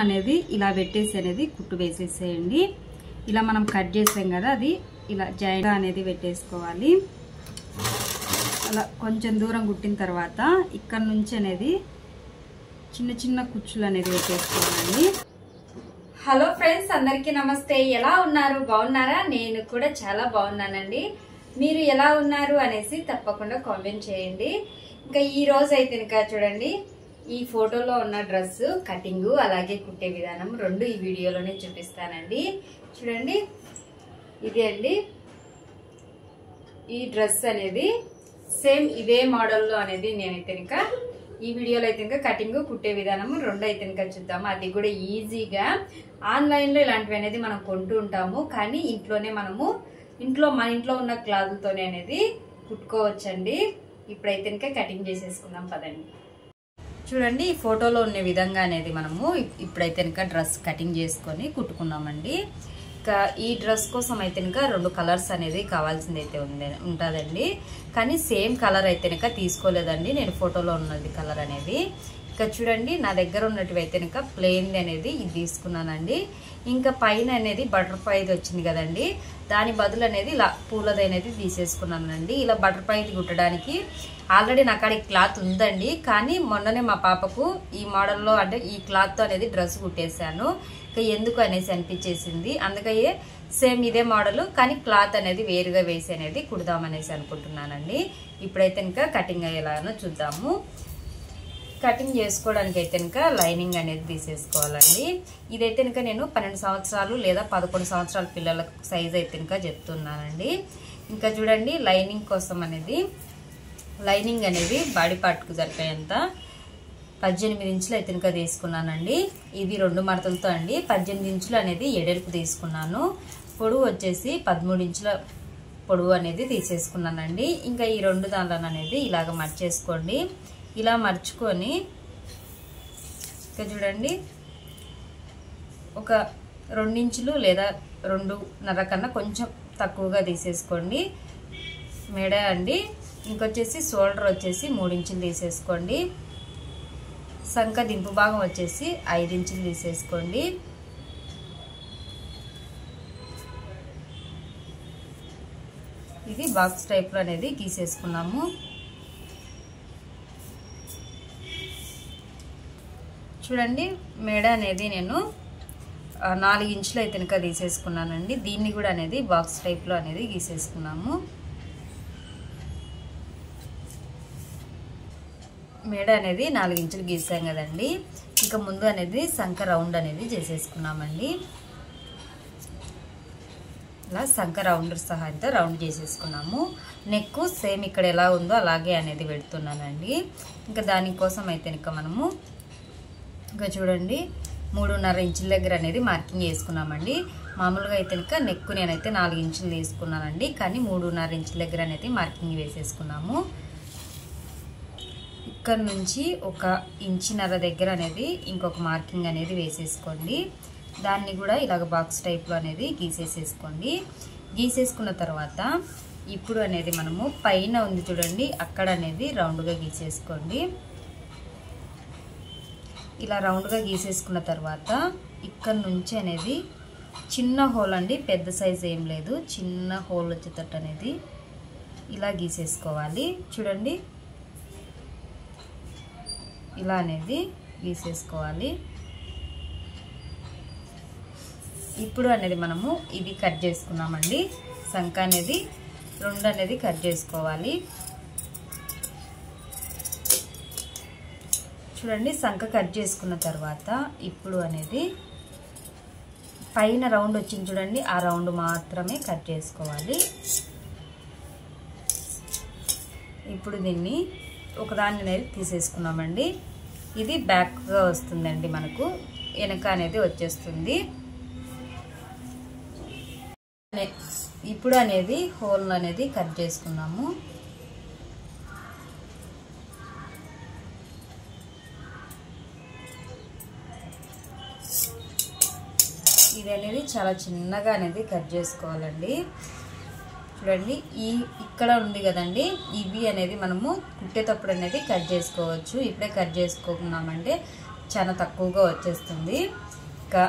అనేది ఇలా పెట్టేసి అనేది కుట్టు వేసేసేయండి. ఇలా మనం కట్ చేసాం కదా, అది ఇలా జాయింట్ అనేది పెట్టేసుకోవాలి. అలా కొంచెం దూరం కుట్టిన తర్వాత ఇక్కడ నుంచి అనేది చిన్న చిన్న కుచ్చులు అనేది పెట్టేసుకోవాలండి. హలో ఫ్రెండ్స్, అందరికీ నమస్తే. ఎలా ఉన్నారు? బాగున్నారా? నేను కూడా చాలా బాగున్నానండి. మీరు ఎలా ఉన్నారు అనేసి తప్పకుండా కామెంట్ చేయండి. ఇంకా ఈ రోజు అయితే ఇంకా చూడండి, ఈ ఫోటోలో ఉన్న డ్రెస్ కటింగ్ అలాగే కుట్టే విధానం రెండు ఈ వీడియోలోనే చూపిస్తానండి. చూడండి, ఇదే అండి ఈ డ్రెస్ అనేది సేమ్ ఇదే మోడల్లో అనేది నేనైతే ఇంకా ఈ వీడియోలో అయితే ఇంకా కటింగ్ కుట్టే విధానం రెండు అయితే ఇంకా చూద్దాము. అది కూడా ఈజీగా ఆన్లైన్లో ఇలాంటివి అనేది మనం కొంటూ ఉంటాము, కానీ ఇంట్లోనే మనము మన ఇంట్లో ఉన్న క్లాత్లతోనే అనేది కుట్టుకోవచ్చండి. ఇప్పుడైతే ఇంకా కటింగ్ చేసేసుకుందాం పదండి. చూడండి, ఈ ఫోటోలో ఉన్న విధంగా అనేది మనము ఇప్పుడైతే ఇంకా డ్రెస్ కటింగ్ చేసుకొని కుట్టుకున్నామండి. ఇంకా ఈ డ్రెస్ కోసం అయితే ఇంకా రెండు కలర్స్ అనేది కావాల్సింది అయితే ఉంటుందండి, కానీ సేమ్ కలర్ అయితే ఇంకా తీసుకోలేదండి నేను ఫోటోలో ఉన్నది కలర్ అనేది. ఇంకా చూడండి, నా దగ్గర ఉన్నటివి అయితే ఇంకా ప్లెయిన్ అనేది ఇది తీసుకున్నానండి. ఇంకా పైన అనేది బటర్ఫ్లైది వచ్చింది కదండి, దాని బదులు అనేది ఇలా పూలది అనేది తీసేసుకున్నానండి. ఇలా బటర్ఫ్లైది కుట్టడానికి ఆల్రెడీ నా కాడ ఈ క్లాత్ ఉందండి, కానీ మొన్ననే మా పాపకు ఈ మోడల్లో అంటే ఈ క్లాత్తో అనేది డ్రెస్ కుట్టేశాను. ఇంకా ఎందుకు అనేసి అనిపించేసింది, అందుకయ్యే సేమ్ ఇదే మోడల్ కానీ క్లాత్ అనేది వేరుగా వేసి అనేది కుడదామనేసి అనుకుంటున్నానండి. ఇప్పుడైతే ఇంకా కటింగ్ అయ్యేలాగానో చూద్దాము. కటింగ్ చేసుకోవడానికి అయితే ఇంకా లైనింగ్ అనేది తీసేసుకోవాలండి. ఇదైతే ఇంకా నేను 12 సంవత్సరాలు లేదా 11 సంవత్సరాల పిల్లల సైజ్ అయితే ఇంకా చెప్తున్నానండి. ఇంకా చూడండి, లైనింగ్ కోసం అనేది లైనింగ్ అనేది బాడీ పార్ట్కు సరిపోయేంత 18 ఇంచులు అయితే ఇంకా తీసుకున్నానండి. ఇది 2 మడతలతో అండి 18 ఇంచులు అనేది ఎడల్పు తీసుకున్నాను. పొడవు వచ్చేసి 13 ఇంచుల పొడవు అనేది తీసేసుకున్నానండి. ఇంకా ఈ 2 దానిలను అనేది ఇలాగ మర్చేసుకోండి. ఇలా మర్చుకొని ఇంకా చూడండి, ఒక 2 ఇంచులు లేదా 2.5 కన్నా కొంచెం తక్కువగా తీసేసుకోండి మెడ అండి. ఇంకొచ్చేసి షోల్డర్ వచ్చేసి 3 ఇంచులు తీసేసుకోండి. సంక దింపు భాగం వచ్చేసి 5 ఇంచులు తీసేసుకోండి. ఇది బాక్స్ టైప్లో అనేది గీసేసుకున్నాము. చూడండి, మెడ అనేది నేను 4 ఇంచులు అయితే ఇంకా తీసేసుకున్నానండి. దీన్ని కూడా అనేది బాక్స్ టైప్లో అనేది గీసేసుకున్నాము. మెడ అనేది 4 ఇంచులు గీసాం కదండి. ఇంకా ముందు అనేది సంక రౌండ్ అనేది చేసేసుకున్నామండి. ఇలా సంక రౌండ్ సహాయంతో రౌండ్ చేసేసుకున్నాము. నెక్ సేమ్ ఇక్కడ ఎలా ఉందో అలాగే అనేది పెడుతున్నానండి. ఇంకా దానికోసం అయితే ఇంకా మనము ఇంకా చూడండి 3.5 ఇంచుల దగ్గర అనేది మార్కింగ్ వేసుకున్నామండి. మామూలుగా అయితే ఇంకా నెక్ నేనైతే 4 ఇంచులు తీసుకున్నానండి, కానీ 3.5 ఇంచుల దగ్గర అనేది మార్కింగ్ వేసేసుకున్నాము. ఇక్కడ నుంచి 1.5 ఇంచున్నర దగ్గర అనేది ఇంకొక మార్కింగ్ అనేది వేసేసుకోండి. దాన్ని కూడా ఇలాగ బాక్స్ టైప్లో అనేది గీసేసేసుకోండి. గీసేసుకున్న తర్వాత ఇప్పుడు అనేది మనము పైన ఉంది చూడండి, అక్కడ అనేది రౌండ్గా గీసేసుకోండి. ఇలా రౌండ్గా గీసేసుకున్న తర్వాత ఇక్కడ నుంచి అనేది చిన్న హోల్ అండి, పెద్ద సైజ్ ఏం లేదు, చిన్న హోల్ వచ్చేటట్టు అనేది ఇలా గీసేసుకోవాలి. చూడండి, ఇలా అనేది గీసేసుకోవాలి. ఇప్పుడు అనేది మనము ఇది కట్ చేసుకున్నామండి. సంక అనేది 2 అనేది కట్ చేసుకోవాలి. చూడండి, సంక కట్ చేసుకున్న తర్వాత ఇప్పుడు అనేది పైన రౌండ్ వచ్చింది చూడండి, ఆ రౌండ్ మాత్రమే కట్ చేసుకోవాలి. ఇప్పుడు దీన్ని ఒకదాన్ని అనేది తీసేసుకున్నామండి. ఇది బ్యాక్గా వస్తుందండి, మనకు వెనక అనేది వచ్చేస్తుంది. ఇప్పుడు అనేది హోల్ అనేది కట్ చేసుకున్నాము. ఇది అనేది చాలా చిన్నగా అనేది కట్ చేసుకోవాలండి. చూడండి, ఇక్కడ ఉంది కదండి, ఇవి అనేది మనము కుట్టేటప్పుడు అనేది కట్ చేసుకోవచ్చు. ఇప్పుడే కట్ చేసుకున్నామంటే చాలా తక్కువగా వచ్చేస్తుంది. ఇంకా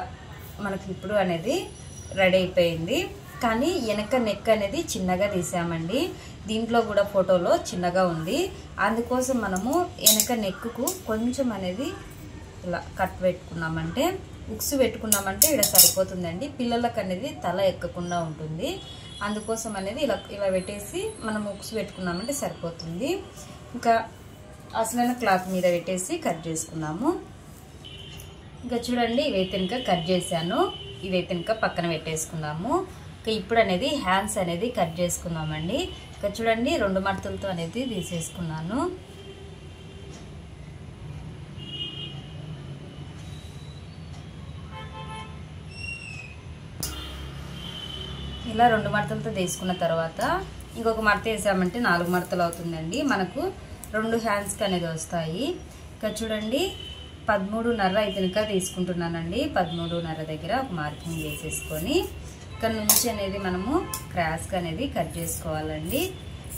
మనకి ఇప్పుడు అనేది రెడీ అయిపోయింది. కానీ వెనక నెక్ అనేది చిన్నగా తీసామండి. దీంట్లో కూడా ఫోటోలో చిన్నగా ఉంది. అందుకోసం మనము వెనక నెక్కు కొంచెం అనేది ఇలా కట్ పెట్టుకున్నామంటే, ఉక్స్ పెట్టుకున్నామంటే ఇక్కడ సరిపోతుందండి. పిల్లలకు అనేది తల ఎక్కకుండా ఉంటుంది. అందుకోసం అనేది ఇలా పెట్టేసి మనం ఉక్స్ పెట్టుకున్నామంటే సరిపోతుంది. ఇంకా అసలైన క్లాత్ మీద పెట్టేసి కట్ చేసుకున్నాము. ఇంకా చూడండి, ఇవైతే ఇంకా కట్ చేశాను. ఇవైతే ఇంకా పక్కన పెట్టేసుకున్నాము. ఇంకా ఇప్పుడు అనేది హ్యాండ్స్ అనేది కట్ చేసుకున్నామండి. ఇంకా చూడండి, 2 మడతలతో అనేది తీసేసుకున్నాను. ఇలా 2 మడతలతో తీసుకున్న తర్వాత ఇంకొక మడత వేసామంటే 4 మడతలు అవుతుందండి. మనకు 2 హ్యాండ్స్కి అనేది వస్తాయి. ఇంకా చూడండి, 13.5 అయితే ఇంకా తీసుకుంటున్నానండి. 13.5 దగ్గర ఒక మార్కింగ్ వేసేసుకొని ఇక్కడ నుంచి అనేది మనము క్రాస్గా అనేది కట్ చేసుకోవాలండి.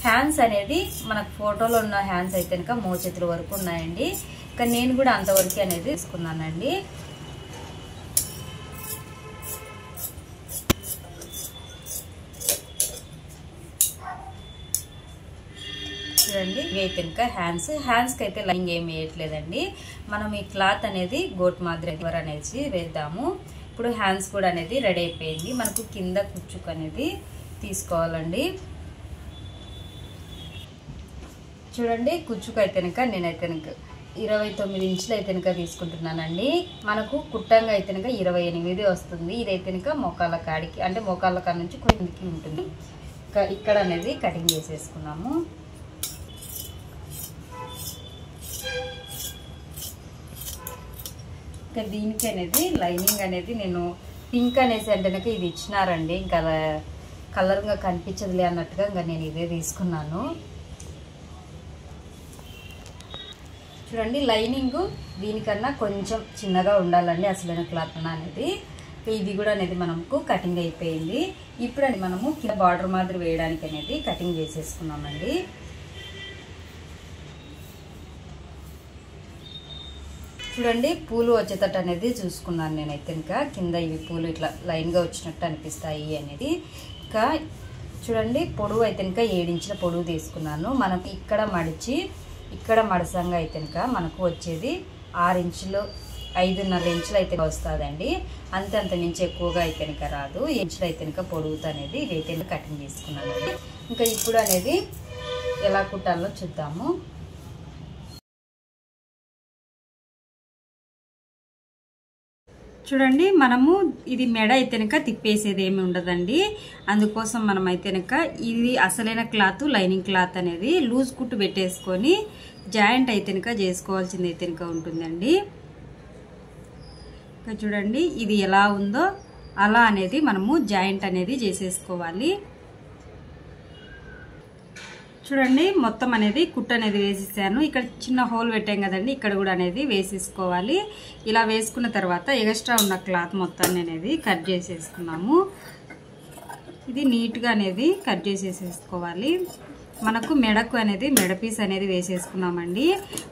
హ్యాండ్స్ అనేది మనకు ఫోటోలో ఉన్న హ్యాండ్స్ అయితే ఇంకా మోచేతుల వరకు ఉన్నాయండి. ఇంకా నేను కూడా అంతవరకు అనేది తీసుకున్నానండి. చూడండి, ఇవైతే ఇంకా హ్యాండ్స్కి అయితే లైనింగ్ ఏమి వేయట్లేదండి. మనం ఈ క్లాత్ అనేది గోట్ మాదిరి అనేసి వేద్దాము. ఇప్పుడు హ్యాండ్స్ కూడా అనేది రెడీ అయిపోయింది. మనకు కింద కుచ్చుకు అనేది తీసుకోవాలండి. చూడండి, కుచ్చుకు అయితే కనుక నేనైతే కనుక 29 ఇంచులు అయితే కనుక తీసుకుంటున్నానండి. మనకు కుట్టంగా అయితే కనుక 28 వస్తుంది. ఇదైతే కనుక మోకాళ్ళ కాడికి, అంటే మోకాళ్ళ కాడి నుంచి కిందికి ఉంటుంది. ఇక్కడ అనేది కటింగ్ చేసేసుకున్నాము. ఇంకా దీనికి అనేది లైనింగ్ అనేది నేను పింక్ అనేసి అంటే ఇది ఇచ్చినారండి. ఇంకా కలర్గా కనిపించదులే అన్నట్టుగా ఇంకా నేను ఇదే తీసుకున్నాను. చూడండి, లైనింగ్ దీనికన్నా కొంచెం చిన్నగా ఉండాలండి అసలైన క్లాత్ అనేది. ఇది కూడా అనేది మనకు కటింగ్ అయిపోయింది. ఇప్పుడు అది మనము కింద బార్డర్ మాదిరి వేయడానికి అనేది కటింగ్ చేసేసుకున్నామండి. చూడండి, పూలు వచ్చేటట్టు అనేది చూసుకున్నాను నేనైతే. ఇంకా కింద ఇవి పూలు ఇట్లా లైన్గా వచ్చినట్టు అనిపిస్తాయి అనేది. ఇంకా చూడండి, పొడవు అయితే ఇంకా 7 ఇంచుల పొడవు తీసుకున్నాను. మనకి ఇక్కడ మడిచి ఇక్కడ మడసంగా అయితే ఇంకా మనకు వచ్చేది 6 ఇంచులు 5.5 ఇంచులు అయితే వస్తుందండి. అంత మించి ఎక్కువగా అయితే ఇంకా రాదు. 7 ఇంచులు అయితే ఇంకా పొడవుతో అనేది ఇదైతే కటింగ్ చేసుకున్నానండి. ఇంకా ఇప్పుడు అనేది ఎలా కుట్టాలో చూద్దాము. చూడండి, మనము ఇది మెడ అయితే కనుక తిప్పేసేది ఏమి ఉండదండి. అందుకోసం మనం అయితే కనుక ఇది అసలైన క్లాత్ లైనింగ్ క్లాత్ అనేది లూజ్ కుట్టు పెట్టేసుకొని జాయింట్ అయితే కనుక చేసుకోవాల్సింది అయితే కనుక ఉంటుందండి. ఇంకా చూడండి, ఇది ఎలా ఉందో అలా అనేది మనము జాయింట్ అనేది చేసేసుకోవాలి. చూడండి, మొత్తం అనేది కుట్టు అనేది వేసేసాను. ఇక్కడ చిన్న హోల్ పెట్టాం కదండి, ఇక్కడ కూడా అనేది వేసేసుకోవాలి. ఇలా వేసుకున్న తర్వాత ఎక్స్ట్రా ఉన్న క్లాత్ మొత్తాన్ని అనేది కట్ చేసేసుకున్నాము. ఇది నీట్గా అనేది కట్ చేసేసుకోవాలి. మనకు మెడకు అనేది మెడ పీస్ అనేది వేసేసుకున్నామండి.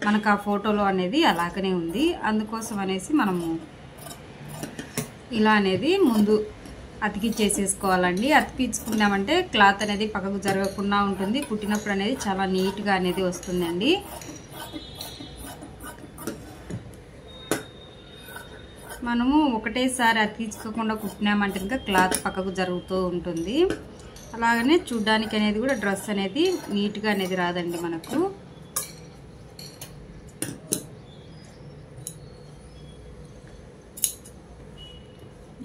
మనకు ఆ ఫోటోలో అనేది అలాగనే ఉంది. అందుకోసం అనేసి మనము ఇలా అనేది ముందు అతికిచ్చేసేసుకోవాలండి. అతికించుకున్నామంటే క్లాత్ అనేది పక్కకు జరగకుండా ఉంటుంది. కుట్టినప్పుడు అనేది చాలా నీట్గా అనేది వస్తుందండి. మనము ఒకటేసారి అతికించుకోకుండా కుట్టినామంటే ఇంకా క్లాత్ పక్కకు జరుగుతూ ఉంటుంది. అలాగనే చూడ్డానికి అనేది కూడా డ్రెస్ అనేది నీట్గా అనేది రాదండి మనకు.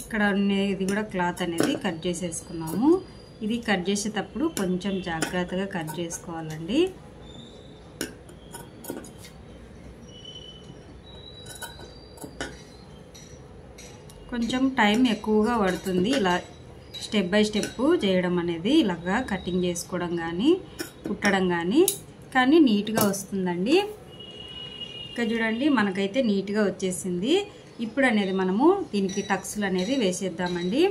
ఇక్కడ అనేది కూడా క్లాత్ అనేది కట్ చేసేసుకున్నాము. ఇది కట్ చేసేటప్పుడు కొంచెం జాగ్రత్తగా కట్ చేసుకోవాలండి. కొంచెం టైం ఎక్కువగా పడుతుంది ఇలా స్టెప్ బై స్టెప్ చేయడం అనేది. ఇలాగా కటింగ్ చేసుకోవడం కానీ కుట్టడం కానీ నీట్గా వస్తుందండి. ఇంకా చూడండి, మనకైతే నీట్గా వచ్చేసింది. ఇప్పుడు అనేది మనము దీనికి టక్స్లు అనేది వేసేద్దామండి.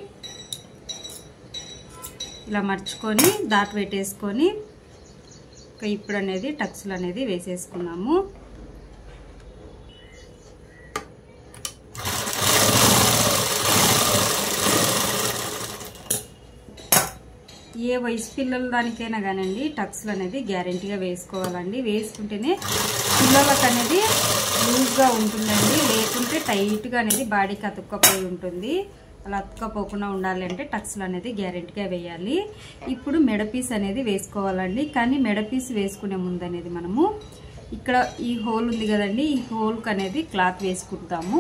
ఇలా మర్చుకొని దాట్ పెట్టేసుకొని ఇప్పుడు అనేది టక్స్లు అనేది వేసేసుకున్నాము. ఏ వయసు పిల్లల దానికైనా కానండి టక్స్లు అనేది గ్యారెంటీగా వేసుకోవాలండి. వేసుకుంటేనే పిల్లలకు అనేది లూజ్గా ఉంటుందండి, లేకుంటే టైట్గా అనేది బాడీకి అతుక్కపోయి ఉంటుంది. అలా అతుక్కపోకుండా ఉండాలి అంటే టక్స్లు అనేది గ్యారెంటీగా వేయాలి. ఇప్పుడు మెడపీస్ అనేది వేసుకోవాలండి. కానీ మెడపీస్ వేసుకునే ముందు అనేది మనము ఇక్కడ ఈ హోల్ ఉంది కదండి, ఈ హోల్కి అనేది క్లాత్ వేసుకుంటాము.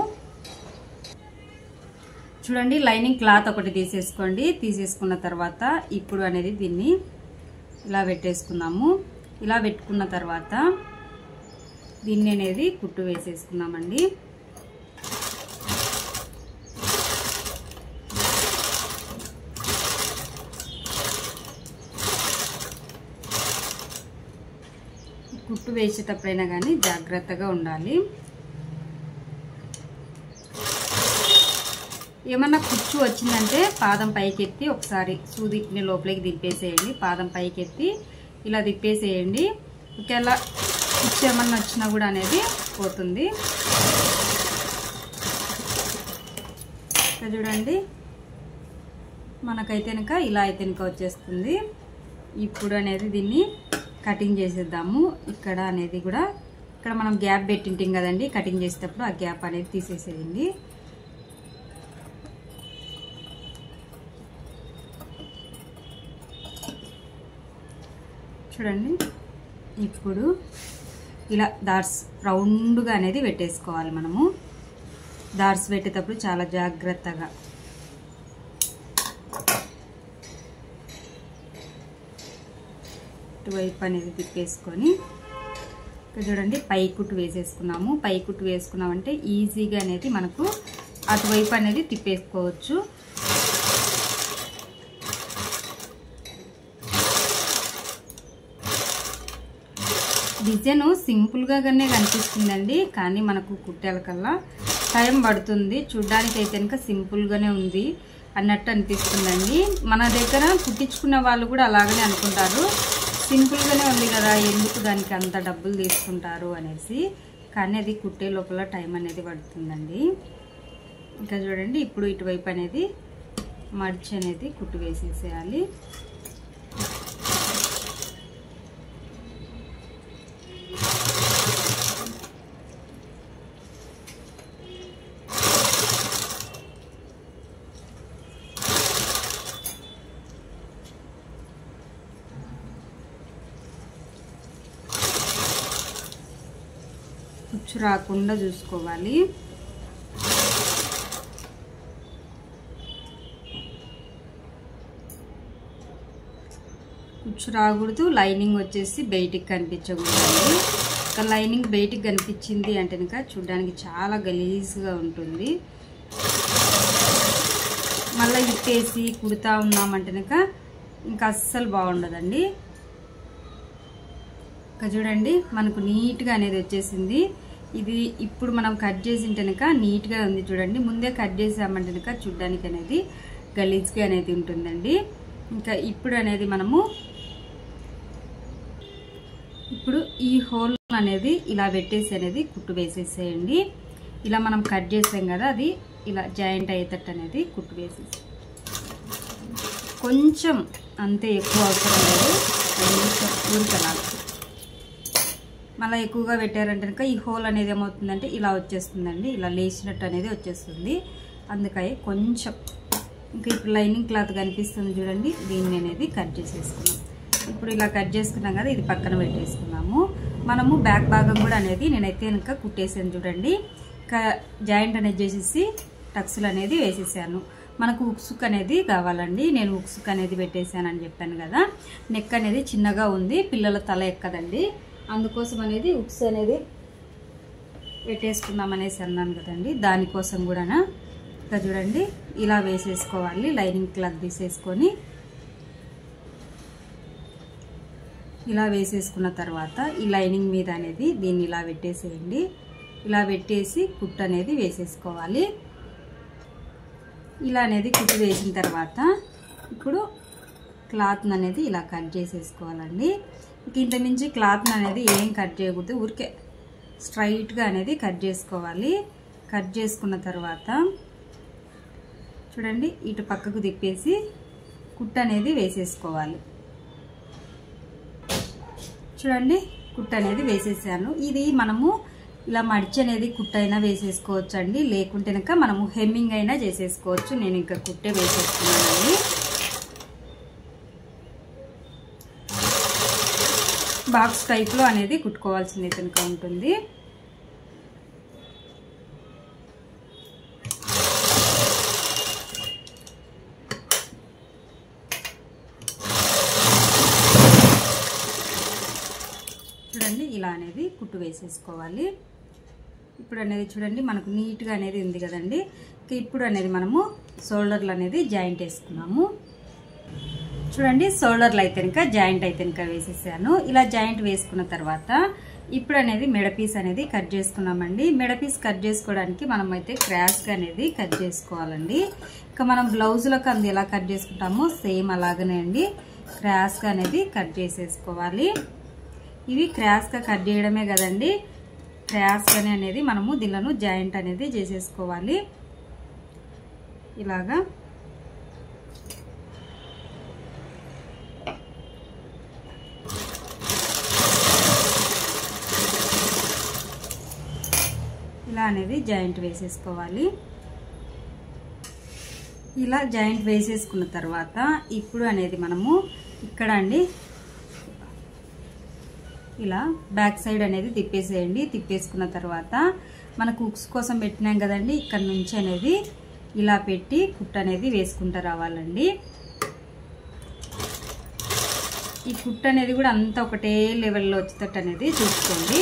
చూడండి, లైనింగ్ క్లాత్ ఒకటి తీసేసుకోండి. తీసేసుకున్న తర్వాత ఇప్పుడు అనేది దీన్ని ఇలా పెట్టేసుకుందాము. ఇలా పెట్టుకున్న తర్వాత దీన్ని అనేది కుట్టు వేసేసుకుందామండి. కుట్టు వేసేటప్పుడైనా కానీ జాగ్రత్తగా ఉండాలి. ఏమన్నా కుచ్చు వచ్చిందంటే పాదం పైకెత్తి ఒకసారి సూదిని లోపలికి దింపేసేయండి. పాదం పైకెత్తి ఇలా దిప్పేసేయండి. ఒకవేళ కుచ్చు ఏమన్నా వచ్చినా కూడా అనేది పోతుంది. చూడండి, మనకైతే కనుక ఇలా అయితే కనుక వచ్చేస్తుంది. ఇప్పుడు అనేది దీన్ని కటింగ్ చేసేద్దాము. ఇక్కడ అనేది కూడా ఇక్కడ మనం గ్యాప్ పెట్టింటాం కదండి, కటింగ్ చేసేటప్పుడు ఆ గ్యాప్ అనేది తీసేసేయండి. చూడండి, ఇప్పుడు ఇలా డాట్స్ రౌండ్గా అనేది పెట్టేసుకోవాలి. మనము డాట్స్ పెట్టేటప్పుడు చాలా జాగ్రత్తగా ఇటువైపు అనేది తిప్పేసుకొని ఇక్కడ చూడండి పై కుట్టు వేసేసుకున్నాము. పై కుట్టు వేసుకున్నామంటే ఈజీగా అనేది మనకు అటువైపు అనేది తిప్పేసుకోవచ్చు. డిజైన్ సింపుల్గానే కనిపిస్తుందండి, కానీ మనకు కుట్టేలకల్లా టైం పడుతుంది. చూడ్డానికి అయితే కనుక సింపుల్గానే ఉంది అన్నట్టు అనిపిస్తుందండి. మన దగ్గర కుట్టించుకున్న వాళ్ళు కూడా అలాగనే అనుకుంటారు, సింపుల్గానే ఉంది కదా ఎందుకు దానికి అంత డబ్బులు తీసుకుంటారు అనేసి. కానీ అది కుట్టే లోపల టైం అనేది పడుతుందండి. ఇంకా చూడండి, ఇప్పుడు ఇటువైపు అనేది మర్చి అనేది కుట్టు వేసేసేయాలి. కుచ్చు రాకుండా చూసుకోవాలి. కుచ్చు రాకూడదు, లైనింగ్ వచ్చేసి బయటికి కనిపించకూడదు. లైనింగ్ బయటికి కనిపించింది అంటే కనుక చూడడానికి చాలా గలీజ్గా ఉంటుంది. మళ్ళీ ఇప్పేసి కుడతా ఉన్నామంటే కనుక ఇంకా అస్సలు బాగుండదండి. ఇంకా చూడండి, మనకు నీట్గా అనేది వచ్చేసింది. ఇది ఇప్పుడు మనం కట్ చేసి కనుక నీట్గా ఉంది. చూడండి, ముందే కట్ చేసామంటే కనుక చూడడానికి అనేది గలీజ్గా అనేది ఉంటుందండి. ఇంకా ఇప్పుడు అనేది మనము ఇప్పుడు ఈ హోల్ అనేది ఇలా పెట్టేసి అనేది కుట్టు వేసేసేయండి. ఇలా మనం కట్ చేసాం కదా, అది ఇలా జాయింట్ అయ్యేటట్టు అనేది కుట్టు వేసేసి కొంచెం అంతే, ఎక్కువ అవసరం లేదు, కొంచెం ఊరికలాగా. మళ్ళీ ఎక్కువగా పెట్టారంటే కనుక ఈ హోల్ అనేది ఏమవుతుందంటే ఇలా వచ్చేస్తుందండి, ఇలా లేచినట్టు అనేది వచ్చేస్తుంది. అందుకని కొంచెం ఇంకా ఇప్పుడు లైనింగ్ క్లాత్ కనిపిస్తుంది చూడండి, దీన్ని అనేది కట్ చేసేసుకున్నాం. ఇప్పుడు ఇలా కట్ చేసుకున్నాం కదా, ఇది పక్కన పెట్టేసుకున్నాము. మనము బ్యాక్ భాగం కూడా అనేది నేనైతే కనుక కుట్టేసాను చూడండి. ఇంకా జాయింట్ అనేది చేసేసి టక్స్లు అనేది వేసేసాను. మనకు ఉక్సుక్ అనేది కావాలండి, నేను ఉక్సుక్ అనేది పెట్టేసానని చెప్పాను కదా. నెక్ అనేది చిన్నగా ఉంది, పిల్లల తల ఎక్కదండి, అందుకోసం అనేది ఉక్స్ అనేది పెట్టేసుకుందాం అనేసి అన్నాను కదండి. దానికోసం కూడా ఇంకా చూడండి ఇలా వేసేసుకోవాలి. లైనింగ్ క్లాత్ తీసేసుకొని ఇలా వేసేసుకున్న తర్వాత ఈ లైనింగ్ మీద అనేది దీన్ని ఇలా పెట్టేసేయండి. ఇలా పెట్టేసి కుట్టు అనేది వేసేసుకోవాలి. ఇలా అనేది కుట్టు వేసిన తర్వాత ఇప్పుడు క్లాత్ అనేది ఇలా కట్ చేసేసుకోవాలండి. ఇంత మించి క్లాత్ అనేది ఏం కట్ చేయకూడదు, ఊరికే స్ట్రైట్గా అనేది కట్ చేసుకోవాలి. కట్ చేసుకున్న తర్వాత చూడండి ఇటు పక్కకు తిప్పేసి కుట్టు అనేది వేసేసుకోవాలి. చూడండి కుట్టు అనేది వేసేసాను. ఇది మనము ఇలా మడిచి అనేది కుట్టు అయినా వేసేసుకోవచ్చు అండి, లేకుంటే కనుక మనము హెమ్మింగ్ అయినా చేసేసుకోవచ్చు. నేను ఇంకా కుట్టే వేసేసుకున్నానండి. బాక్స్ టైప్లో అనేది కుట్టుకోవాల్సింది కనుక ఉంటుంది. చూడండి ఇలా అనేది కుట్టు వేసేసుకోవాలి. ఇప్పుడు అనేది చూడండి మనకు నీట్గా అనేది ఉంది కదండి. ఇప్పుడు అనేది మనము షోల్డర్లు అనేది జాయింట్ వేసుకున్నాము. చూడండి షోల్డర్లు అయితే ఇంకా జాయింట్ అయితే ఇంకా వేసేసాను. ఇలా జాయింట్ వేసుకున్న తర్వాత ఇప్పుడు అనేది మెడపీస్ అనేది కట్ చేసుకున్నామండి. మెడపీస్ కట్ చేసుకోవడానికి మనం అయితే క్రాస్గా అనేది కట్ చేసుకోవాలండి. ఇంకా మనం బ్లౌజులకు అంది ఎలా కట్ చేసుకుంటామో సేమ్ అలాగనే అండి క్రాస్గా అనేది కట్ చేసేసుకోవాలి. ఇవి క్రాస్గా కట్ చేయడమే కదండి, క్రాస్గానే అనేది మనము దీనిలో జాయింట్ అనేది చేసేసుకోవాలి. ఇలాగా ఇలా అనేది జాయింట్ వేసేసుకోవాలి. ఇలా జాయింట్ వేసేసుకున్న తర్వాత ఇప్పుడు అనేది మనము ఇక్కడ అండి ఇలా బ్యాక్ సైడ్ అనేది తిప్పేసేయండి. తిప్పేసుకున్న తర్వాత మనకు హుక్స్ కోసం పెట్టినాం కదండి, ఇక్కడ నుంచి అనేది ఇలా పెట్టి కుట్టు అనేది వేసుకుంటూ రావాలండి. ఈ కుట్టు అనేది కూడా అంతా ఒకటే లెవెల్లో వచ్చేటట్టు అనేది చూసుకోండి.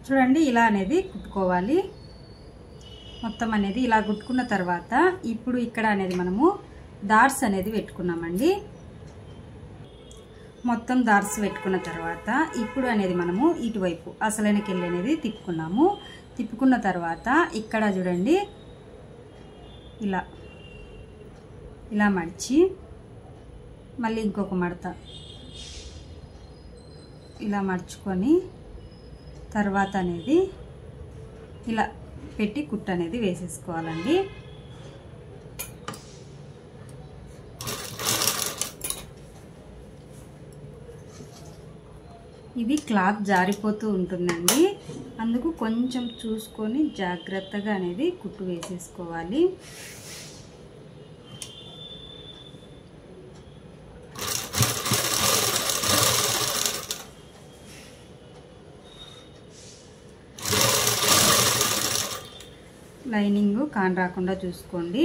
చూడండి ఇలా అనేది కుట్టుకోవాలి. మొత్తం అనేది ఇలా కుట్టుకున్న తర్వాత ఇప్పుడు ఇక్కడ అనేది మనము డాట్స్ అనేది పెట్టుకున్నామండి. మొత్తం డాట్స్ పెట్టుకున్న తర్వాత ఇప్పుడు అనేది మనము ఇటువైపు అసలైన కెళ్ళి అనేది తిప్పుకున్నాము. తిప్పుకున్న తర్వాత ఇక్కడ చూడండి ఇలా ఇలా మడిచి మళ్ళీ ఇంకొక మడత ఇలా మడుచుకొని తర్వాత అనేది ఇలా పెట్టి కుట్టు అనేది వేసేసుకోవాలండి. ఇది క్లాత్ జారిపోతూ ఉంటుందండి, అందుకు కొంచెం చూసుకొని జాగ్రత్తగా అనేది కుట్టు వేసేసుకోవాలి. లైనింగ్ కాన్ రాకుండా చూసుకోండి.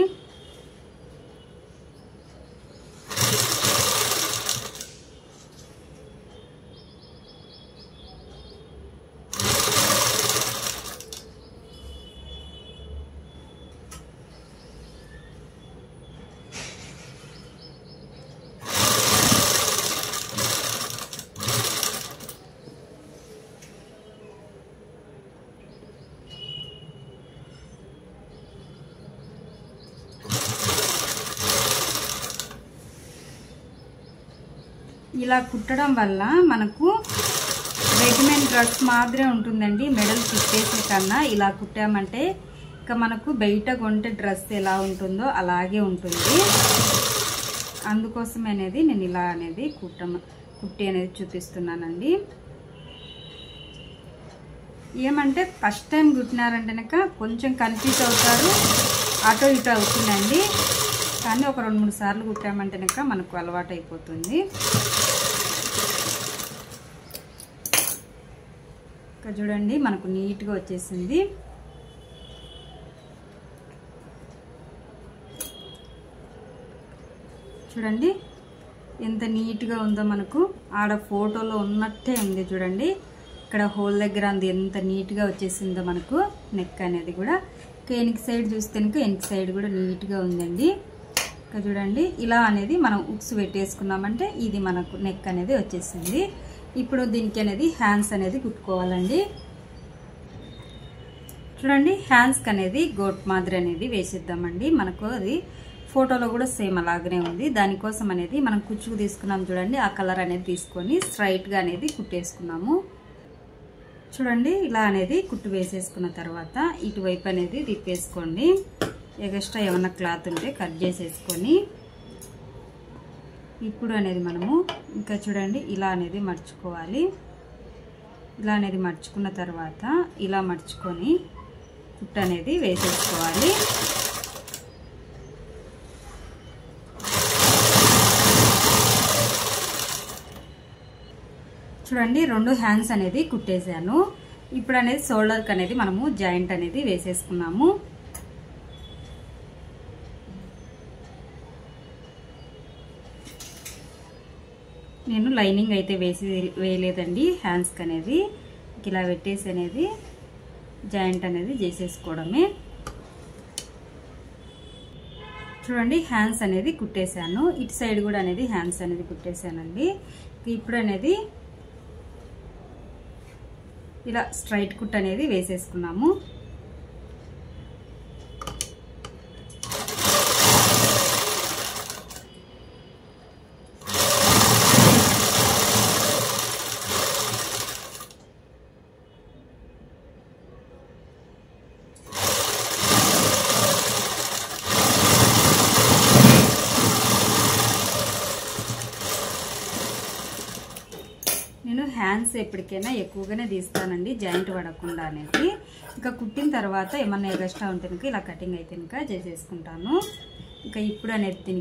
ఇలా కుట్టడం వల్ల మనకు రెడీమేడ్ డ్రెస్ మాదిరే ఉంటుందండి. మెడలు తిప్పేసే కన్నా ఇలా కుట్టామంటే ఇక మనకు బయట కొంటే డ్రెస్ ఎలా ఉంటుందో అలాగే ఉంటుంది. అందుకోసం అనేది నేను ఇలా అనేది కుట్టి అనేది చూపిస్తున్నానండి. ఏమంటే ఫస్ట్ టైం కుట్టినారంటే కనుక కొంచెం కన్ఫ్యూజ్ అవుతారు, అటో ఇటో అవుతుందండి. కానీ ఒక 2-3 సార్లు కుట్టామంటే కనుక మనకు అలవాటు అయిపోతుంది. ఇక్కడ చూడండి మనకు నీట్గా వచ్చేసింది. చూడండి ఎంత నీట్గా ఉందో, మనకు ఆడ ఫోటోలో ఉన్నట్టే ఉంది. చూడండి ఇక్కడ హోల్ దగ్గర అంది ఎంత నీట్గా వచ్చేసిందో మనకు నెక్ అనేది కూడా. వెనక సైడ్ చూస్తే కనుక వెనక సైడ్ కూడా నీట్గా ఉందండి. ఇక్కడ చూడండి ఇలా అనేది మనం ఉక్స్ పెట్టేసుకున్నామంటే ఇది మనకు నెక్ అనేది వచ్చేసింది. ఇప్పుడు దీనికి అనేది హ్యాండ్స్ అనేది కుట్టుకోవాలండి. చూడండి హ్యాండ్స్కి అనేది గోట్ మాదిరి అనేది వేసేద్దామండి. మనకు అది ఫోటోలో కూడా సేమ్ అలాగనే ఉంది. దానికోసం అనేది మనం కుచ్చుకు తీసుకున్నాం చూడండి, ఆ కలర్ అనేది తీసుకొని స్ట్రైట్గా అనేది కుట్టేసుకున్నాము. చూడండి ఇలా అనేది కుట్టు వేసేసుకున్న తర్వాత ఇటువైపు అనేది తిప్పేసుకోండి. ఎక్స్ట్రా ఏమన్నా క్లాత్ ఉంటే కట్ చేసేసుకొని ఇప్పుడు అనేది మనము ఇంకా చూడండి ఇలా అనేది మర్చుకోవాలి. ఇలా అనేది మర్చుకున్న తర్వాత ఇలా మర్చుకొని కుట్టు అనేది వేసేసుకోవాలి. చూడండి 2 హ్యాండ్స్ అనేది కుట్టేసాను. ఇప్పుడు అనేది షోల్డర్కి అనేది మనము జాయింట్ అనేది వేసేసుకున్నాము. నేను లైనింగ్ అయితే వేయలేదండి. హ్యాండ్స్కి అనేది ఇలా పెట్టేసి అనేది జాయింట్ అనేది చేసేసుకోవడమే. చూడండి హ్యాండ్స్ అనేది కుట్టేశాను. ఇటు సైడ్ కూడా అనేది హ్యాండ్స్ అనేది కుట్టేశానండి. ఇప్పుడు అనేది ఇలా స్ట్రైట్ కుట్ అనేది వేసేసుకున్నాము. నేను హ్యాండ్స్ ఎప్పటికైనా ఎక్కువగానే తీస్తానండి, జాయింట్ పడకుండా అనేది. ఇంకా కుట్టిన తర్వాత ఏమన్నా ఎక్స్ట్రా ఉంటే ఇలా కటింగ్ అయితే చేసేసుకుంటాను. ఇంకా ఇప్పుడు అనేది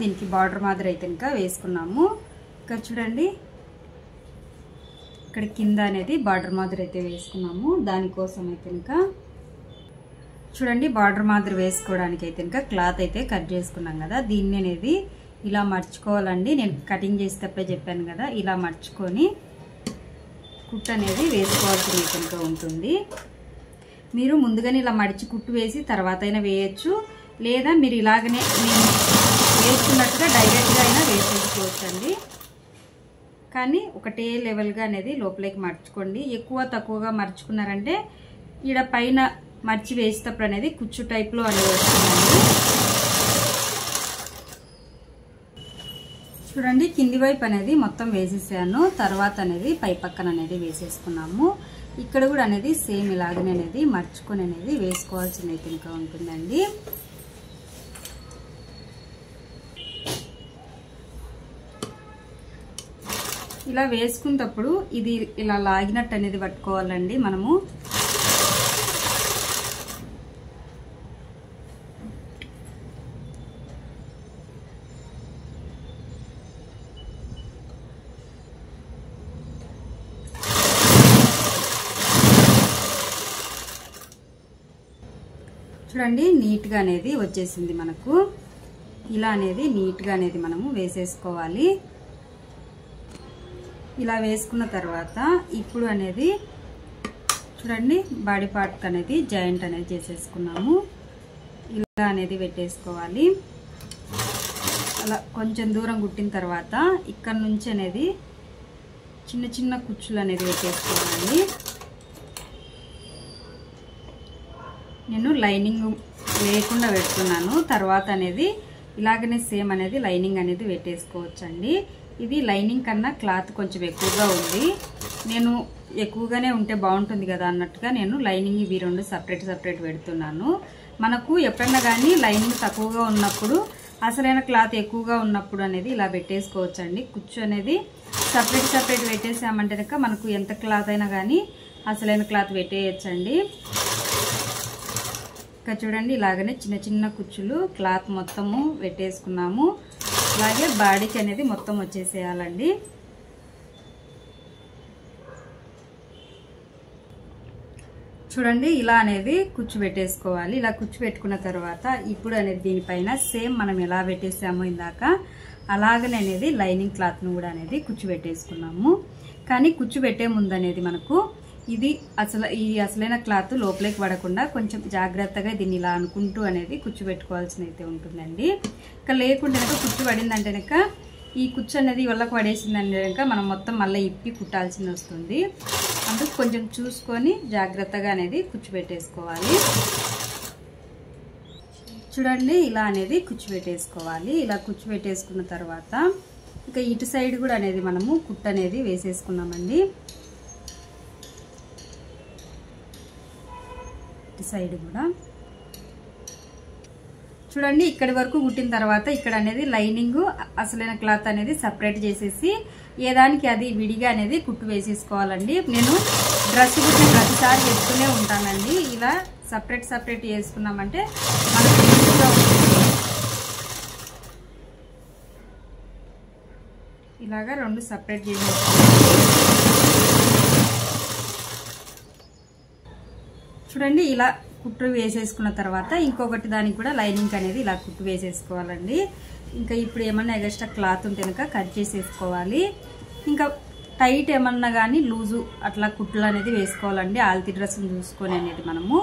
దీనికి బార్డర్ మాదిరి అయితే వేసుకున్నాము. ఇంకా చూడండి ఇక్కడ కింద అనేది బార్డర్ మాదిరి అయితే వేసుకున్నాము. దానికోసం అయితే చూడండి బార్డర్ మాదిరి వేసుకోవడానికి అయితే క్లాత్ అయితే కట్ చేసుకున్నాం కదా, దీన్ని అనేది ఇలా మర్చుకోవాలండి. నేను కటింగ్ చేసేటప్పుడే చెప్పాను కదా, ఇలా మర్చుకొని కుట్టు అనేది వేసుకోవాల్సి ఉంటుంది. మీరు ముందుగానే ఇలా మడిచి కుట్టు వేసి తర్వాత అయినా వేయచ్చు, లేదా మీరు ఇలాగనే నేను వేసుకున్నట్టుగా డైరెక్ట్గా అయినా వేసేసుకోవచ్చు అండి. కానీ ఒకటే లెవెల్గా అనేది లోపలికి మర్చుకోండి. ఎక్కువ తక్కువగా మర్చుకున్నారంటే ఈడ పైన మర్చి వేసేటప్పుడు అనేది కుచ్చు టైప్లో అనేది వస్తుందండి. చూడండి కింది వైపు అనేది మొత్తం వేసేసాను. తర్వాత అనేది పై పక్కన అనేది వేసేసుకున్నాము. ఇక్కడ కూడా అనేది సేమ్ ఇలాగనే అనేది మర్చుకొని అనేది వేసుకోవాల్సింది అయితే ఉంటుందండి. ఇలా వేసుకున్నప్పుడు ఇది ఇలా లాగినట్టు అనేది పట్టుకోవాలండి మనము. చూడండి నీట్గా అనేది వచ్చేసింది మనకు. ఇలా అనేది నీట్గా అనేది మనము వేసేసుకోవాలి. ఇలా వేసుకున్న తర్వాత ఇప్పుడు అనేది చూడండి బాడీ పార్ట్ అనేది జాయింట్ అనేది చేసేసుకున్నాము. ఇలా అనేది పెట్టేసుకోవాలి. అలా కొంచెం దూరం కుట్టిన తర్వాత ఇక్కడ నుంచి అనేది చిన్న చిన్న కుచ్చులు అనేది పెట్టేసుకోవాలి. నేను లైనింగ్ లేకుండా పెడుతున్నాను. తర్వాత అనేది ఇలాగనే సేమ్ అనేది లైనింగ్ అనేది పెట్టేసుకోవచ్చండి. ఇది లైనింగ్ కన్నా క్లాత్ కొంచెం ఎక్కువగా ఉంది. నేను ఎక్కువగానే ఉంటే బాగుంటుంది కదా అన్నట్టుగా నేను లైనింగ్ ఇవి 2 సపరేట్ పెడుతున్నాను. మనకు ఎప్పుడన్నా కానీ లైనింగ్ తక్కువగా ఉన్నప్పుడు అసలైన క్లాత్ ఎక్కువగా ఉన్నప్పుడు అనేది ఇలా పెట్టేసుకోవచ్చండి. కుచ్చు అనేది సపరేట్ పెట్టేసామంటే కనుక మనకు ఎంత క్లాత్ అయినా కానీ అసలైన క్లాత్ పెట్టేయచ్చండి. ఇంకా చూడండి ఇలాగనే చిన్న చిన్న కుచ్చులు క్లాత్ మొత్తము పెట్టేసుకున్నాము. అలాగే బాడీకి అనేది మొత్తం వచ్చేసేయాలండి. చూడండి ఇలా అనేది కుచ్చు పెట్టేసుకోవాలి. ఇలా కుచ్చు పెట్టుకున్న తర్వాత ఇప్పుడు అనేది దీనిపైన సేమ్ మనం ఎలా పెట్టేసామో ఇందాక అలాగనే అనేది లైనింగ్ క్లాత్ను కూడా అనేది కుచ్చు పెట్టేసుకున్నాము. కానీ కుచ్చు పెట్టే ముందు అనేది మనకు ఇది అసలైన క్లాత్ లోపలికి పడకుండా కొంచెం జాగ్రత్తగా దీన్ని ఇలా అనుకుంటూ అనేది కుచ్చు పెట్టుకోవాల్సి అయితే ఉంటుందండి. ఇంకా లేకుండా కుచ్చు పడిందంటే కనుక ఈ కుచ్చు అనేది ఒళ్ళకి పడేసిందంటే కనుక మనం మొత్తం మళ్ళీ ఇప్పి కుట్టాల్సి వస్తుంది. అందుకు కొంచెం చూసుకొని జాగ్రత్తగా అనేది కుచ్చు పెట్టేసుకోవాలి. చూడండి ఇలా అనేది కుచ్చు పెట్టేసుకోవాలి. ఇలా కుచ్చు పెట్టేసుకున్న తర్వాత ఇంకా ఇటు సైడ్ కూడా అనేది మనము కుట్టు అనేది వేసేసుకున్నామండి. ఇటు సైడ్ కూడా చూడండి. ఇక్కడి వరకు కుట్టిన తర్వాత ఇక్కడ అనేది లైనింగ్ అసలైన క్లాత్ అనేది సపరేట్ చేసేసి ఏదానికి అది విడిగా అనేది కుట్టు వేసేసుకోవాలండి. నేను డ్రెస్ కుట్టిన ప్రతిసారి వేస్తూనే ఉంటానండి. ఇలా సపరేట్ వేసుకున్నామంటే మనకు ఈజీగా ఉంటుంది. ఇలాగా 2 సపరేట్ చేసేసుకోవాలి. చూడండి ఇలా కుట్టు వేసేసుకున్న తర్వాత ఇంకొకటి దానికి కూడా లైనింగ్ అనేది ఇలా కుట్టు వేసేసుకోవాలండి. ఇంకా ఇప్పుడు ఏమన్నా ఎక్స్ట్రా క్లాత్ ఉంటే కనుక కట్ చేసేసుకోవాలి. ఇంకా టైట్ ఏమన్నా కానీ లూజు అట్లా కుట్లు అనేది వేసుకోవాలండి. ఆల్తీ డ్రెస్ని చూసుకొని అనేది మనము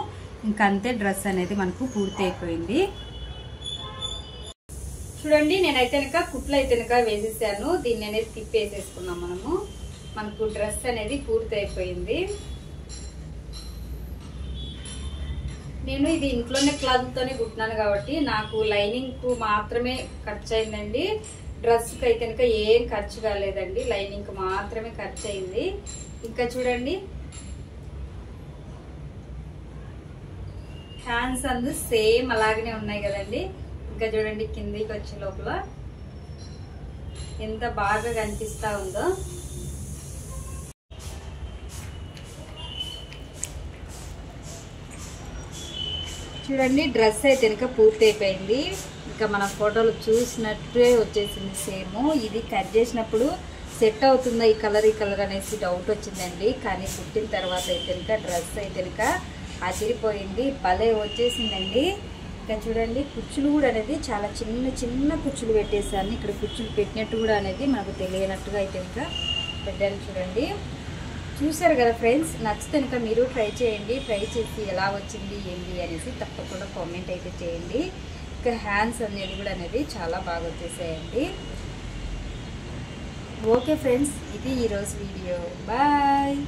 ఇంకా అంతే, డ్రెస్ అనేది మనకు పూర్తి అయిపోయింది. చూడండి నేనైతే కనుక కుట్లు అయితే కనుక వేసేసాను. దీన్ని అనేది తిప్పేసేసుకున్నాం మనకు డ్రెస్ అనేది పూర్తి అయిపోయింది. నేను ఇది ఇంట్లోనే క్లాత్ తోనే కుట్టినాను కాబట్టి నాకు లైనింగ్ కు మాత్రమే ఖర్చు అయిందండి. డ్రెస్ కి అయితే కనుక ఏం ఖర్చు కాలేదండి, లైనింగ్ కు మాత్రమే ఖర్చు అయింది. ఇంకా చూడండి హ్యాండ్స్ అందు సేమ్ అలాగనే ఉన్నాయి కదండి. ఇంకా చూడండి కిందికి వచ్చే లోపల ఎంత బాగా కనిపిస్తా ఉందో. చూడండి డ్రెస్ అయితే కనుక పూర్తి అయిపోయింది. ఇంకా మన ఫోటోలు చూసినట్టే వచ్చేసింది సేమ్. ఇది కట్ చేసినప్పుడు సెట్ అవుతుందా ఈ కలర్ అనేసి డౌట్ వచ్చిందండి. కానీ కుట్టిన తర్వాత అయితే కనుక డ్రెస్ అయితే కనుక అదిరిపోయింది, భలే వచ్చేసిందండి. ఇంకా చూడండి కుచ్చులు కూడా అనేది చాలా చిన్న కుచ్చులు పెట్టేసాను. ఇక్కడ కుచ్చులు పెట్టినట్టు కూడా అనేది మనకు తెలియనట్టుగా అయితే కనుక పెట్టాను. చూడండి చూసారు కదా ఫ్రెండ్స్, నచ్చితే కనుక మీరు ట్రై చేయండి. ట్రై చేసి ఎలా వచ్చింది ఏంటి అనేసి తప్పకుండా కామెంట్ అయితే చేయండి. ఇంకా హ్యాండ్స్ అనేది కూడా అనేది చాలా బాగా వచ్చేసాయండి. ఓకే ఫ్రెండ్స్, ఇది ఈరోజు వీడియో. బాయ్.